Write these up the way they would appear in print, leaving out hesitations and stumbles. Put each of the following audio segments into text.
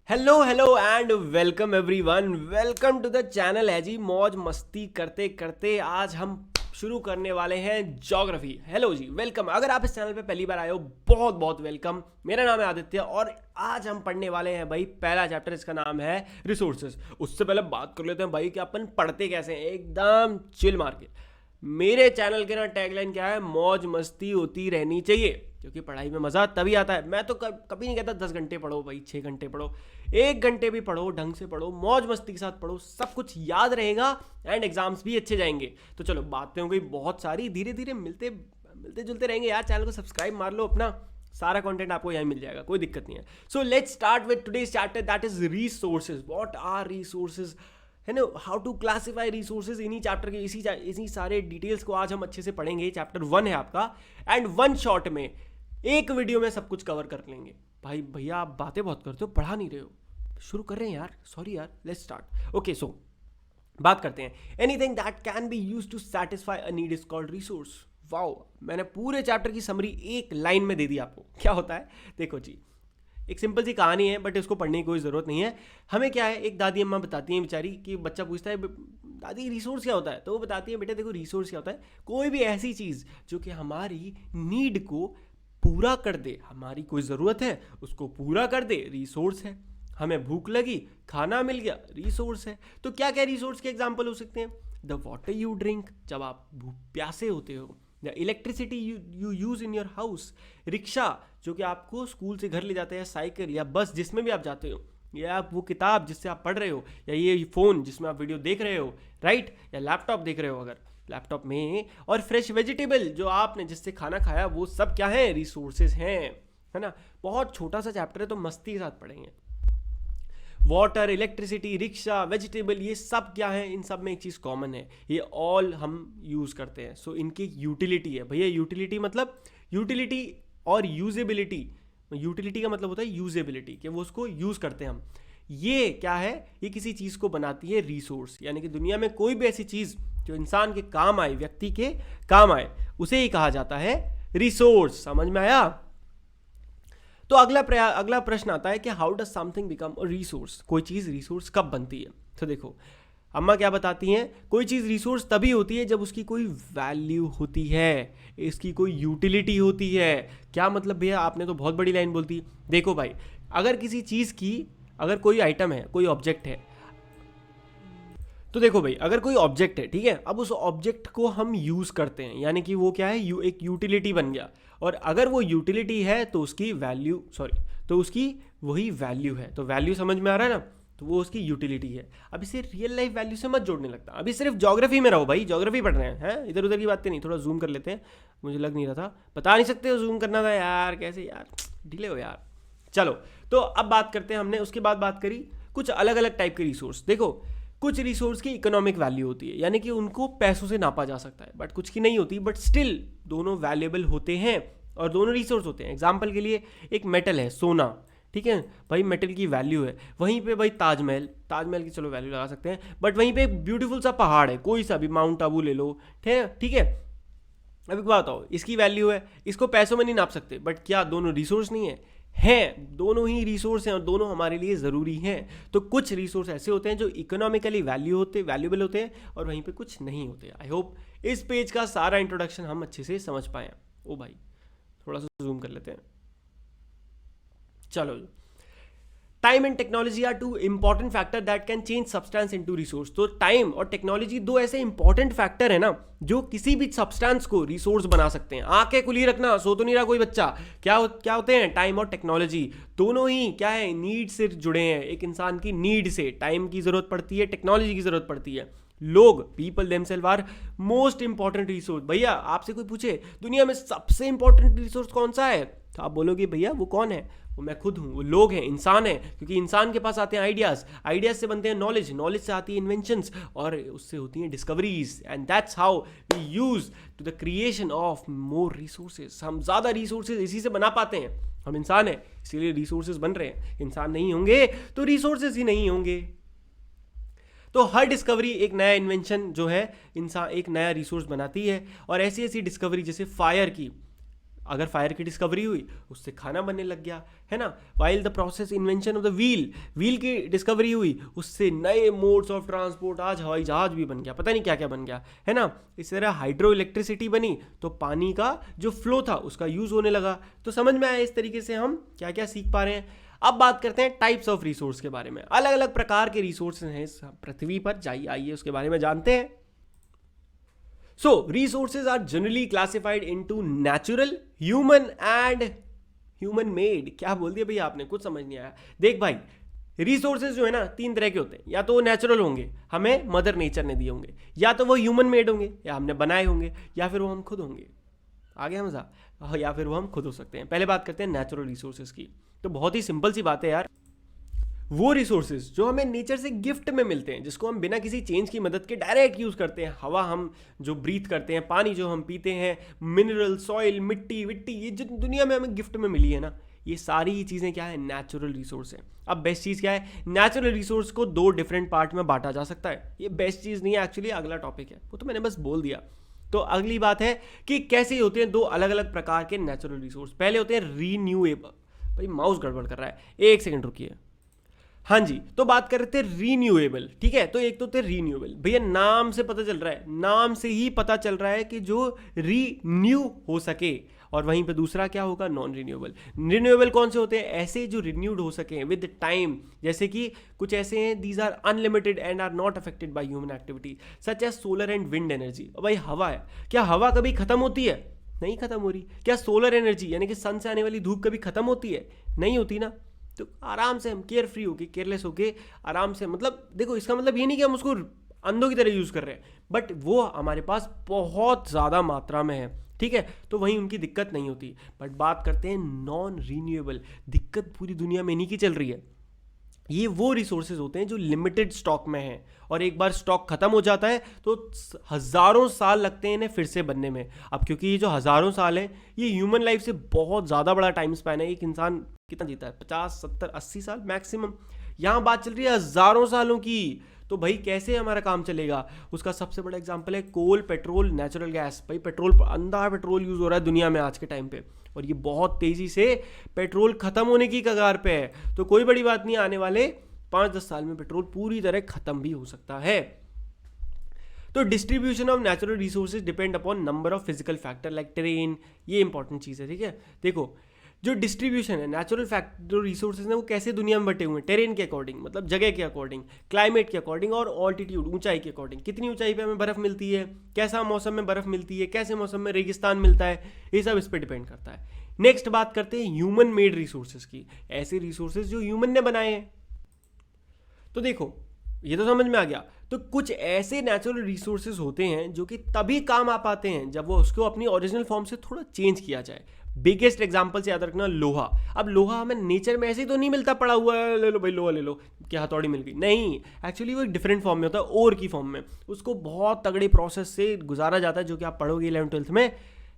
Hello hello and welcome everyone, welcome to the channel है जी। मौज मस्ती करते करते आज हम शुरू करने वाले हैं ज्योग्राफी। हेलो जी, वेलकम। अगर आप इस चैनल पे पहली बार आए हो, बहुत बहुत वेलकम। मेरा नाम है आदित्य और आज हम पढ़ने वाले हैं भाई पहला चैप्टर, इसका नाम है रिसोर्सेज। उससे पहले बात कर लेते हैं भाई कि अपन पढ़ते कैसे हैं, एकदम चिल मार के। मेरे चैनल के ना टैगलाइन क्या है, मौज मस्ती होती रहनी चाहिए, क्योंकि पढ़ाई में मज़ा तभी आता है। मैं तो कभी नहीं कहता 10 घंटे पढ़ो भाई, 6 घंटे पढ़ो, 1 घंटे भी पढ़ो, ढंग से पढ़ो, मौज मस्ती के साथ पढ़ो, सब कुछ याद रहेगा एंड एग्जाम्स भी अच्छे जाएंगे। तो चलो, बातें हो गई बहुत सारी, धीरे धीरे मिलते मिलते जुलते रहेंगे यार। चैनल को सब्सक्राइब मार लो अपना, सारा कंटेंट आपको यहाँ मिल जाएगा, कोई दिक्कत नहीं है। So let's start with today's chapter, that is resources. What are resources, है ना, हाउ टू क्लासीफाई रिसोर्सेज। इन्हीं चैप्टर के इसी सारे डिटेल्स को आज हम अच्छे से पढ़ेंगे। चैप्टर 1 है आपका एंड वन शॉट में, एक वीडियो में सब कुछ कवर कर लेंगे। भाई भैया आप बातें बहुत करते हो, पढ़ा नहीं रहे हो। शुरू कर रहे हैं यार, सॉरी यार, लेट्स स्टार्ट। ओके, सो बात करते हैं। Anything that can be used to satisfy a need is called resource. Wow, मैंने पूरे चैप्टर की समरी एक लाइन में दे दी आपको। क्या होता है देखो जी, एक सिंपल सी कहानी है, बट इसको पढ़ने की कोई ज़रूरत नहीं है। हमें क्या है, एक दादी अम्मा बताती हैं बेचारी, कि बच्चा पूछता है दादी रिसोर्स क्या होता है, तो वो बताती है बेटा देखो रिसोर्स क्या होता है, कोई भी ऐसी चीज़ जो कि हमारी नीड को पूरा कर दे, हमारी कोई ज़रूरत है उसको पूरा कर दे, रिसोर्स है। हमें भूख लगी, खाना मिल गया, रिसोर्स है। तो क्या क्या रिसोर्स के एग्जाम्पल हो सकते हैं? द वाटर यू ड्रिंक, जब आप प्यासे होते हो। The electricity you use in your house. Rickshaw, जो कि आपको स्कूल से घर ले जाते हैं, साइकिल या बस जिसमें भी आप जाते हो, या आप वो किताब जिससे आप पढ़ रहे हो, या ये फ़ोन जिसमें आप वीडियो देख रहे हो, राइट, या लैपटॉप देख रहे हो अगर लैपटॉप में, और फ्रेश वेजिटेबल जो आपने जिससे खाना खाया, वो सब क्या है, रिसोर्सेज हैं, है ना। बहुत छोटा सा चैप्टर है तो मस्ती के साथ पढ़ेंगे। वाटर, इलेक्ट्रिसिटी, रिक्शा, वेजिटेबल, ये सब क्या है, इन सब में एक चीज़ कॉमन है, ये ऑल हम यूज़ करते हैं। सो इनकी यूटिलिटी है भैया। यूटिलिटी मतलब यूटिलिटी और यूजेबिलिटी। यूटिलिटी का मतलब होता है यूजेबिलिटी, कि वो उसको यूज़ करते हैं हम। ये क्या है, ये किसी चीज़ को बनाती है रिसोर्स। यानी कि दुनिया में कोई भी ऐसी चीज़ जो इंसान के काम आए, व्यक्ति के काम आए, उसे ही कहा जाता है रिसोर्स। समझ में आया? तो अगला प्रश्न आता है कि how does something become a resource. कोई चीज़ रिसोर्स कब बनती है? तो देखो, अम्मा क्या बताती हैं, कोई चीज़ रिसोर्स तभी होती है जब उसकी कोई वैल्यू होती है, इसकी कोई यूटिलिटी होती है। क्या मतलब भैया, आपने तो बहुत बड़ी लाइन बोलती। देखो भाई, अगर किसी चीज़ की, अगर कोई आइटम है, कोई ऑब्जेक्ट है, तो देखो भाई, अगर कोई ऑब्जेक्ट है, ठीक है, अब उस ऑब्जेक्ट को हम यूज़ करते हैं, यानी कि वो क्या है, एक यूटिलिटी बन गया। और अगर वो यूटिलिटी है तो उसकी वैल्यू, सॉरी, तो उसकी वही वैल्यू है। तो वैल्यू समझ में आ रहा है ना, तो वो उसकी यूटिलिटी है। अब इसे रियल लाइफ वैल्यू से मत जोड़ने लगता, अभी सिर्फ ज्योग्राफी में रहो भाई, ज्योग्राफी पढ़ रहे हैं, इधर उधर की बातें नहीं। थोड़ा जूम कर लेते हैं, मुझे लग नहीं रहा था, बता नहीं सकते हो जूम करना था यार, कैसे यार, ढीले हो यार। चलो, तो अब बात करते हैं, हमने उसके बाद बात करी कुछ अलग अलग टाइप के रिसोर्स। देखो, कुछ रिसोर्स की इकोनॉमिक वैल्यू होती है, यानी कि उनको पैसों से नापा जा सकता है, बट कुछ की नहीं होती, बट स्टिल दोनों वैल्यूएबल होते हैं और दोनों रिसोर्स होते हैं। एग्जाम्पल के लिए, एक मेटल है सोना, ठीक है भाई, मेटल की वैल्यू है। वहीं पे भाई ताजमहल, ताजमहल की चलो वैल्यू लगा सकते हैं, बट वहीं पे एक ब्यूटीफुल सा पहाड़ है, कोई सा भी, माउंट आबू ले लो, ठीक है। अब एक बात बताओ, इसकी वैल्यू है, इसको पैसों में नहीं नाप सकते, बट क्या दोनों रिसोर्स नहीं है? हैं, दोनों ही रिसोर्स हैं और दोनों हमारे लिए ज़रूरी हैं। तो कुछ रिसोर्स ऐसे होते हैं जो इकोनॉमिकली वैल्यूएबल होते हैं, और वहीं पे कुछ नहीं होते। आई होप इस पेज का सारा इंट्रोडक्शन हम अच्छे से समझ पाए। ओ भाई, थोड़ा सा जूम कर लेते हैं। चलो, time and technology are two important factor that can change substance into resource. तो टाइम और टेक्नोलॉजी दो ऐसे इंपॉर्टेंट फैक्टर है ना, जो किसी भी सब्सटेंस को रिसोर्स बना सकते हैं। आंखें खुली रखना, सो तो नहीं रहा कोई बच्चा। क्या होते हैं टाइम और टेक्नोलॉजी? दोनों ही क्या है, नीड से जुड़े हैं। एक इंसान की नीड से टाइम की जरूरत पड़ती है, टेक्नोलॉजी की जरूरत पड़ती है। लोग, people themselves are most important resource. भैया आपसे कोई पूछे दुनिया में सबसे इंपॉर्टेंट रिसोर्स कौन सा है, तो आप बोलोगे भैया वो कौन है? वो मैं खुद हूँ, वो लोग हैं, इंसान है। क्योंकि इंसान के पास आते हैं आइडियाज़, आइडियाज़ से बनते हैं नॉलेज, नॉलेज से आती है इन्वेंशंस, और उससे होती हैं discoveries, and that's how we use to the creation of more resources. हम ज़्यादा रिसोर्सेज इसी से बना पाते हैं। हम इंसान हैं, इसीलिए रिसोर्सेज बन रहे हैं। इंसान नहीं होंगे तो रिसोर्सेज ही नहीं होंगे। तो हर डिस्कवरी, एक नया इन्वेंशन जो है, इंसान एक नया रिसोर्स बनाती है। और ऐसी ऐसी डिस्कवरी, जैसे फायर की, अगर फायर की डिस्कवरी हुई उससे खाना बनने लग गया, है ना। While the process invention of the wheel की डिस्कवरी हुई, उससे नए मोड्स ऑफ ट्रांसपोर्ट, आज हवाई जहाज भी बन गया, पता नहीं क्या क्या बन गया, है ना। इस तरह हाइड्रो इलेक्ट्रिसिटी बनी तो पानी का जो फ्लो था उसका यूज़ होने लगा। तो समझ में आया इस तरीके से हम क्या क्या सीख पा रहे हैं। अब बात करते हैं टाइप्स ऑफ रिसोर्स के बारे में। अलग अलग प्रकार के रिसोर्स हैं इस पृथ्वी पर, जाइए आइए उसके बारे में जानते हैं। So, resources are generally classified into natural, human and human made। क्या बोल दिया भैया आपने, कुछ समझ नहीं आया। देख भाई, रिसोर्सेज जो है ना 3 तरह के होते हैं, या तो वो नेचुरल होंगे, हमें मदर नेचर ने दिए होंगे, या तो वो ह्यूमन मेड होंगे, या हमने बनाए होंगे, या फिर वो हम खुद होंगे। आ गया मजा? या फिर वो हम खुद हो सकते हैं। पहले बात करते हैं नेचुरल रिसोर्सेज की। तो बहुत ही सिंपल सी बात है यार, वो रिसोर्सेज जो हमें नेचर से गिफ्ट में मिलते हैं, जिसको हम बिना किसी चेंज की मदद के डायरेक्ट यूज़ करते हैं। हवा हम जो ब्रीथ करते हैं, पानी जो हम पीते हैं, मिनरल, सॉइल, मिट्टी विट्टी, ये जो दुनिया में हमें गिफ्ट में मिली है ना, ये सारी ही चीज़ें क्या है, नेचुरल रिसोर्स है। अब बेस्ट चीज़ क्या है, नेचुरल रिसोर्स को 2 डिफरेंट पार्ट में बांटा जा सकता है। ये बेस्ट चीज़ नहीं है एक्चुअली, अगला टॉपिक है, वो तो मैंने बस बोल दिया। तो अगली बात है कि कैसे होते हैं 2 अलग अलग प्रकार के नेचुरल रिसोर्स। पहले होते हैं रीन्यूएबल। भाई माउस गड़बड़ कर रहा है, 1 सेकंड रुकिए। हाँ जी, तो बात कर रहे थे रीन्यूएबल, ठीक है। तो एक तो थे रीन्यूएबल, भैया नाम से पता चल रहा है, नाम से ही पता चल रहा है कि जो रीन्यू हो सके। और वहीं पे दूसरा क्या होगा, नॉन रिन्यूएबल। रिन्यूएबल कौन से होते हैं, ऐसे जो रिन्यूड हो सके विद टाइम। जैसे कि कुछ ऐसे हैं, these are unlimited and are not affected by human activity, such as solar and wind energy. भाई हवा है, क्या हवा कभी खत्म होती है? नहीं खत्म हो रही। क्या सोलर एनर्जी यानी कि सन से आने वाली धूप कभी खत्म होती है? नहीं होती ना। तो आराम से हम केयर फ्री होके, केयरलेस होके आराम से, मतलब देखो इसका मतलब ये नहीं कि हम उसको अंधों की तरह यूज़ कर रहे हैं, बट वो हमारे पास बहुत ज़्यादा मात्रा में है, ठीक है। तो वहीं उनकी दिक्कत नहीं होती। बट बात करते हैं नॉन रीन्यूएबल, दिक्कत पूरी दुनिया में नहीं की चल रही है। ये वो रिसोर्सेज होते हैं जो लिमिटेड स्टॉक में हैं, और एक बार स्टॉक खत्म हो जाता है तो हज़ारों साल लगते हैं इन्हें फिर से बनने में। अब क्योंकि ये जो हज़ारों साल हैं, ये ह्यूमन लाइफ से बहुत ज़्यादा बड़ा टाइम स्पैन है। एक इंसान कितना जीता है, 50, 70, 80 साल मैक्सिमम। यहाँ बात चल रही है हज़ारों सालों की। तो भाई कैसे हमारा काम चलेगा, उसका सबसे बड़ा एग्जाम्पल है कोल, पेट्रोल, नेचुरल गैस। भाई पेट्रोल, अंधा पेट्रोल यूज़ हो रहा है दुनिया में आज के टाइम पे, और ये बहुत तेज़ी से पेट्रोल ख़त्म होने की कगार पे है। तो कोई बड़ी बात नहीं, आने वाले 5-10 साल में पेट्रोल पूरी तरह ख़त्म भी हो सकता है। तो distribution of natural resources depend upon number of physical factor like terrain. ये इंपॉर्टेंट चीज़ है, ठीक है। देखो जो डिस्ट्रीब्यूशन है नेचुरल फैक्टर रिसोर्सेज हैं, वो कैसे दुनिया में बटे हुए हैं, टेरेन के अकॉर्डिंग, मतलब जगह के अकॉर्डिंग, क्लाइमेट के अकॉर्डिंग, और ऑल्टीट्यूड, ऊंचाई के अकॉर्डिंग। कितनी ऊंचाई पे हमें बर्फ़ मिलती है, कैसा मौसम में बर्फ़ मिलती है, कैसे मौसम में रेगिस्तान मिलता है, ये सब इस पर डिपेंड करता है। नेक्स्ट बात करते हैं ह्यूमन मेड रिसोर्सेज की, ऐसे रिसोर्सेज जो ह्यूमन ने बनाए हैं। तो देखो ये तो समझ में आ गया। तो कुछ ऐसे नेचुरल रिसोर्सेज होते हैं जो कि तभी काम आ पाते हैं जब वो उसको अपनी ओरिजिनल फॉर्म से थोड़ा चेंज किया जाए। बिगेस्ट एग्जांपल से याद रखना, लोहा। अब लोहा हमें नेचर में ऐसे ही तो नहीं मिलता, पड़ा हुआ है ले लो भाई लोहा ले लो, क्या हथौड़ी मिल गई, नहीं। एक्चुअली वो एक डिफरेंट फॉर्म में होता है, ओर की फॉर्म में। उसको बहुत तगड़े प्रोसेस से गुजारा जाता है, जो कि आप पढ़ोगे 11th-12th में,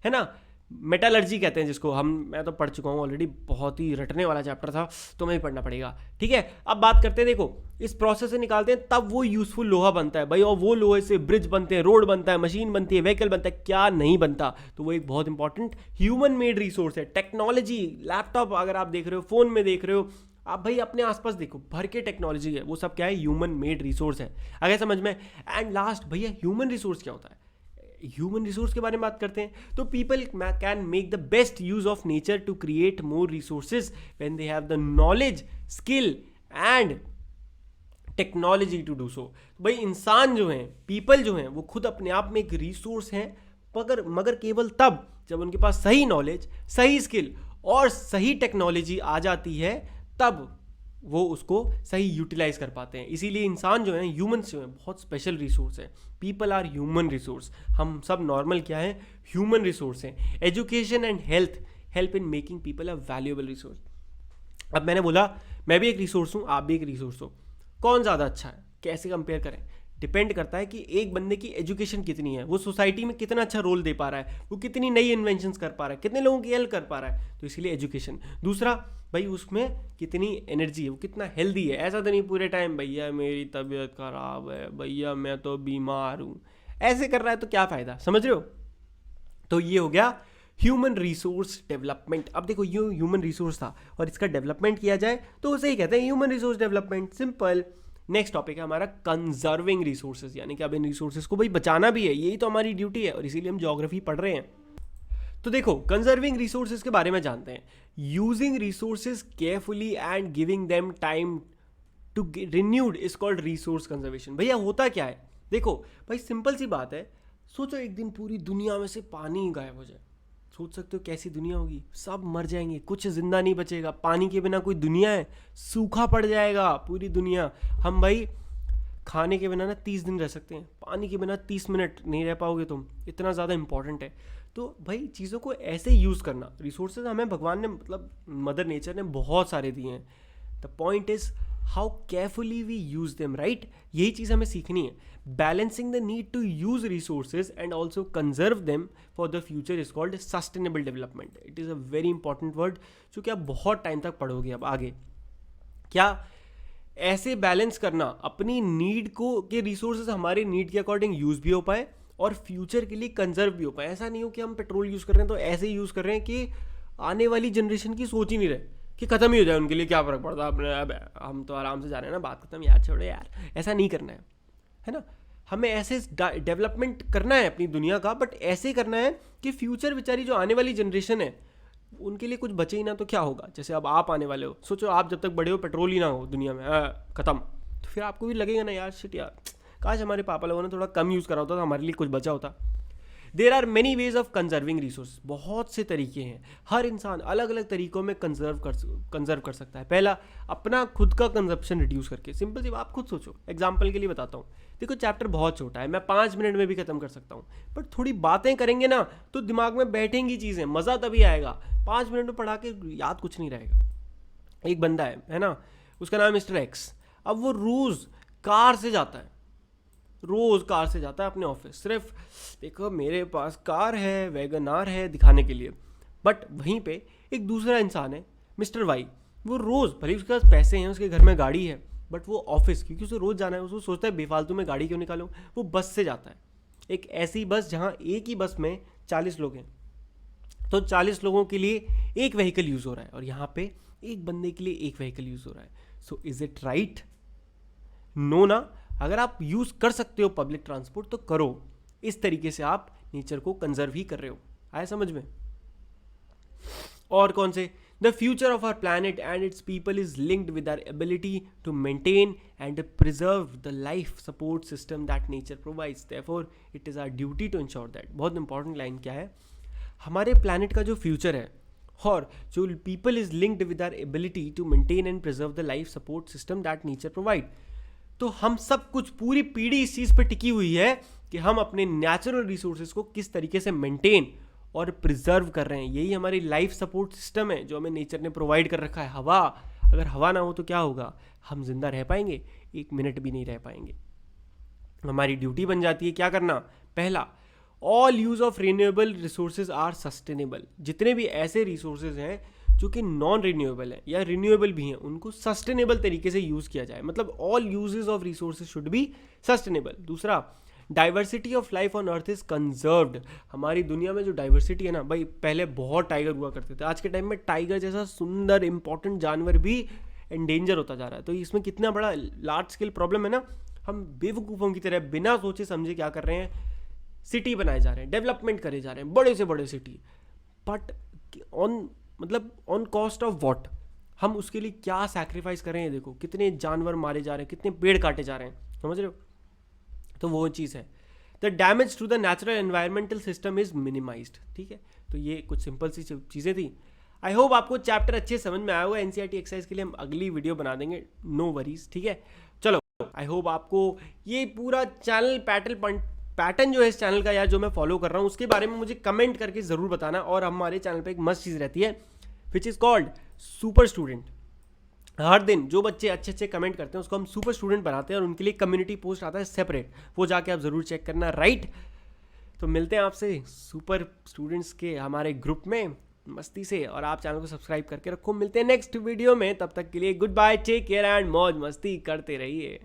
है ना। मेटालर्जी कहते हैं जिसको मैं तो पढ़ चुका हूँ ऑलरेडी, बहुत ही रटने वाला चैप्टर था, तो मैं ही पढ़ना पड़ेगा, ठीक है। अब बात करते हैं, देखो इस प्रोसेस से निकालते हैं तब वो यूजफुल लोहा बनता है भाई, और वो लोहे से ब्रिज बनते हैं, रोड बनता है, मशीन बनती है, व्हीकल बनता है, क्या नहीं बनता। तो वो एक बहुत इंपॉर्टेंट ह्यूमन मेड रिसोर्स है। टेक्नोलॉजी, लैपटॉप अगर आप देख रहे हो, फोन में देख रहे हो, आप भाई अपने आसपास देखो, भर के टेक्नोलॉजी है, वो सब क्या है, ह्यूमन मेड रिसोर्स है। अगर समझ में। एंड लास्ट भैया, ह्यूमन रिसोर्स क्या होता है, ह्यूमन रिसोर्स के बारे में बात करते हैं। तो people can make the best use of nature to create more resources when they have the knowledge, skill and technology to do so. भाई इंसान जो हैं, पीपल जो हैं, वो खुद अपने आप में एक रिसोर्स हैं, मगर केवल तब जब उनके पास सही नॉलेज, सही स्किल और सही टेक्नोलॉजी आ जाती है, तब वो उसको सही यूटिलाइज कर पाते हैं। इसीलिए इंसान जो है, ह्यूमंस जो हैं, बहुत स्पेशल रिसोर्स है। पीपल आर ह्यूमन रिसोर्स, हम सब नॉर्मल क्या है, ह्यूमन रिसोर्स हैं। Education and health help in making people a valuable resource. अब मैंने बोला मैं भी एक रिसोर्स हूँ, आप भी एक रिसोर्स हो, कौन ज़्यादा अच्छा है, कैसे कंपेयर करें। डिपेंड करता है कि एक बंदे की एजुकेशन कितनी है, वो सोसाइटी में कितना अच्छा रोल दे पा रहा है, वो कितनी नई इन्वेंशंस कर पा रहा है, कितने लोगों की हेल्प कर पा रहा है, तो इसीलिए एजुकेशन। दूसरा भाई उसमें कितनी एनर्जी है, वो कितना हेल्दी है। ऐसा तो नहीं पूरे टाइम भैया मेरी तबीयत खराब है, भैया मैं तो बीमार हूँ, ऐसे कर रहा है तो क्या फ़ायदा, समझ रहे हो। तो ये हो गया ह्यूमन रिसोर्स डेवलपमेंट। अब देखो ये ह्यूमन रिसोर्स था और इसका डेवलपमेंट किया जाए तो उसे ही कहते हैं human resource development, simple. Next topic है हमारा कंजर्विंग रिसोर्सेज, यानी कि अब इन रिसोर्सेज को भाई बचाना भी है, यही तो हमारी ड्यूटी है और इसीलिए हम ज्योग्राफी पढ़ रहे हैं। तो देखो कंजर्विंग रिसोर्सेज के बारे में जानते हैं। Using resources carefully and giving them time to renewed is called resource conservation. भैया होता क्या है, देखो भाई सिंपल सी बात है, सोचो एक दिन पूरी दुनिया में से पानी गायब हो जाए, सोच सकते हो कैसी दुनिया होगी, सब मर जाएंगे, कुछ जिंदा नहीं बचेगा, पानी के बिना कोई दुनिया है, सूखा पड़ जाएगा पूरी दुनिया। हम भाई खाने के बिना ना 30 दिन रह सकते हैं, पानी के बिना 30 मिनट नहीं रह पाओगे तुम, इतना ज़्यादा इंपॉर्टेंट है। तो भाई चीज़ों को ऐसे यूज़ करना, रिसोर्सेज हमें भगवान ने मतलब मदर नेचर ने बहुत सारे दिए हैं। The point is how carefully we use them, right. यही चीज़ हमें सीखनी है। Balancing the need to use resources and also conserve them for the future is called sustainable development. It is a very important word जो कि आप बहुत time तक पढ़ोगे अब आगे। क्या ऐसे बैलेंस करना अपनी नीड को, कि रिसोर्सेज हमारे नीड के अकॉर्डिंग यूज भी हो पाए और फ्यूचर के लिए कंजर्व भी हो पाए। ऐसा नहीं हो कि हम पेट्रोल यूज़ कर रहे हैं तो ऐसे ही यूज़ कर रहे हैं कि आने वाली जनरेशन की सोच ही नहीं रहे कि ख़त्म ही हो जाए, उनके लिए क्या फ़र्क पड़ता है, अब हम तो आराम से जा रहे हैं ना, बात खत्म, यार छोड़ो यार, ऐसा नहीं करना है ना। हमें ऐसे डेवलपमेंट करना है अपनी दुनिया का, बट ऐसे करना है कि फ्यूचर बेचारी जो आने वाली जनरेशन है उनके लिए कुछ बचे ही ना तो क्या होगा। जैसे अब आप आने वाले हो, सोचो आप जब तक बड़े हो पेट्रोल ही ना हो दुनिया में, ख़त्म, तो फिर आपको भी लगेगा ना यार शिट यार, काश हमारे पापा लोगों ने थोड़ा कम यूज़ करा होता तो हमारे लिए कुछ बचा होता। There are many ways of conserving resource, बहुत से तरीके हैं, हर इंसान अलग अलग तरीकों में कंजर्व कर सकता है। पहला, अपना खुद का कंजप्शन रिड्यूस करके। सिंपल सी आप खुद सोचो, एग्जाम्पल के लिए बताता हूँ। देखो चैप्टर बहुत छोटा है, मैं 5 मिनट में भी खत्म कर सकता हूँ, बट थोड़ी बातें करेंगे ना तो दिमाग में बैठेंगी चीज़ें, मज़ा तभी आएगा। 5 मिनट में पढ़ा के याद कुछ नहीं रहेगा। एक बंदा है ना, उसका नाम मिस्टर एक्स। अब वो रोज़ कार से जाता है, रोज़ कार से जाता है अपने ऑफिस, सिर्फ देखो मेरे पास कार है, वैगन आर है दिखाने के लिए। बट वहीं पे एक दूसरा इंसान है मिस्टर वाई, वो रोज़ भले उसके पास पैसे हैं, उसके घर में गाड़ी है, बट वो ऑफिस, क्योंकि उसे रोज़ जाना है, उसको सोचता है बेफालतू में गाड़ी क्यों निकालूं, वो बस से जाता है। एक ऐसी बस जहाँ एक ही बस में 40 लोग हैं, तो 40 लोगों के लिए एक व्हीकल यूज़ हो रहा है, और यहाँ पे एक बंदे के लिए एक व्हीकल यूज़ हो रहा है। So is it right? No ना। अगर आप यूज़ कर सकते हो पब्लिक ट्रांसपोर्ट तो करो, इस तरीके से आप नेचर को कंजर्व ही कर रहे हो। आया समझ में? और कौन से? The future of our planet and its people is linked with our ability to maintain and preserve the life support system that nature provides, therefore it is our duty to ensure that. बहुत important line क्या है, हमारे planet का जो future है और जो people is linked with our ability to maintain and preserve the life support system that nature provide. तो हम सब कुछ, पूरी पीढ़ी इस चीज़ पे टिकी हुई है कि हम अपने नेचुरल रिसोर्सेज को किस तरीके से मेंटेन और प्रिजर्व कर रहे हैं। यही हमारी लाइफ सपोर्ट सिस्टम है जो हमें नेचर ने प्रोवाइड कर रखा है। हवा, अगर हवा ना हो तो क्या होगा, हम जिंदा रह पाएंगे? 1 मिनट भी नहीं रह पाएंगे। हमारी ड्यूटी बन जाती है क्या करना, पहला, all use of renewable resources are sustainable. जितने भी ऐसे रिसोर्सेज हैं जो कि नॉन रिन्यूएबल है या रिन्यूएबल भी हैं, उनको सस्टेनेबल तरीके से यूज़ किया जाए, मतलब all uses of resources should be sustainable. दूसरा, diversity of life on earth is conserved. हमारी दुनिया में जो डाइवर्सिटी है ना भाई, पहले बहुत टाइगर हुआ करते थे, आज के टाइम में टाइगर जैसा सुंदर इंपॉर्टेंट जानवर भी एंडेंजर होता जा रहा है। तो इसमें कितना बड़ा लार्ज स्केल प्रॉब्लम है ना। हम बेवकूफ़ों की तरह बिना सोचे समझे क्या कर रहे हैं, सिटी बनाए जा रहे हैं, डेवलपमेंट करे जा रहे हैं, बड़े से बड़े city, but on cost of what? हम उसके लिए क्या सैक्रिफाइस कर रहे हैं? देखो कितने जानवर मारे जा रहे हैं, कितने पेड़ काटे जा रहे हैं, समझ रहे हो? तो वो चीज़ है। The damage to the natural environmental system is minimized. ठीक है, तो ये कुछ सिंपल सी चीज़ें थी। आई होप आपको चैप्टर अच्छे समझ में आया होगा। एनसीईआरटी एक्सरसाइज के लिए हम अगली वीडियो बना देंगे, नो वरीज। ठीक है, चलो आई होप आपको ये पूरा चैनल पैटर्न जो है इस चैनल का यार, जो मैं फॉलो कर रहा हूँ, उसके बारे में मुझे कमेंट करके ज़रूर बताना। और हमारे चैनल पे एक मस्त चीज़ रहती है which is called super student. हर दिन जो बच्चे अच्छे अच्छे कमेंट करते हैं उसको हम सुपर स्टूडेंट बनाते हैं, और उनके लिए कम्युनिटी पोस्ट आता है सेपरेट, वो जाके आप ज़रूर चेक करना, राइट। तो मिलते हैं आपसे सुपर स्टूडेंट्स के हमारे ग्रुप में मस्ती से, और आप चैनल को सब्सक्राइब करके रखो। मिलते हैं नेक्स्ट वीडियो में, तब तक के लिए goodbye, take care and मौज मस्ती करते रहिए।